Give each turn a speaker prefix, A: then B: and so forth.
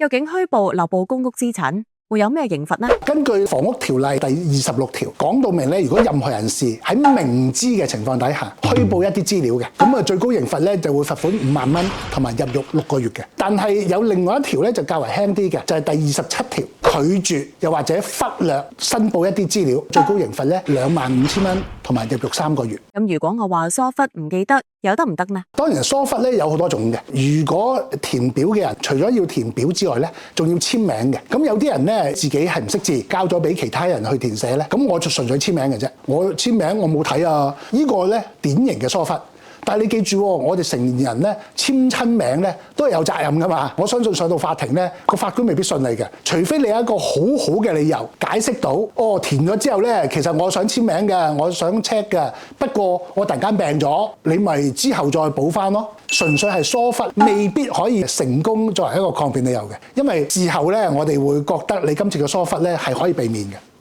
A: 究竟虛報漏報公屋資產會有咩刑罰呢？
B: 根據房屋條例第26條講到明咧，如果任何人士喺明知嘅情況底下虛報一啲資料嘅，咁啊最高刑罰咧就會罰款5萬蚊同埋入獄6個月嘅。但係有另外一條咧就較為輕啲嘅，就係第27條，拒絕又或者忽略申報一啲資料，最高刑罰咧25000蚊同埋入獄3個月。
A: 咁如果我話疏忽唔記得，有得唔得呢？
B: 當然疏忽咧有好多種嘅。如果填表嘅人除咗要填表之外咧，仲要簽名嘅。咁有啲人咧自己係唔識字，交咗俾其他人去填寫咧，咁我就純粹簽名嘅啫。我簽名我冇睇啊，呢個咧典型嘅疏忽。但係你記住喎，我哋成年人咧簽親名咧都係有責任噶嘛。我相信上到法庭咧，個法官未必信你嘅，除非你有一個好好嘅理由解釋到，哦填咗之後咧，其實我想簽名嘅，我想 check 嘅，不過我突然間病咗，你咪之後再補翻咯。純粹係疏忽，未必可以成功作為一個抗辯理由嘅，因為事後咧我哋會覺得你今次嘅疏忽咧係可以避免嘅。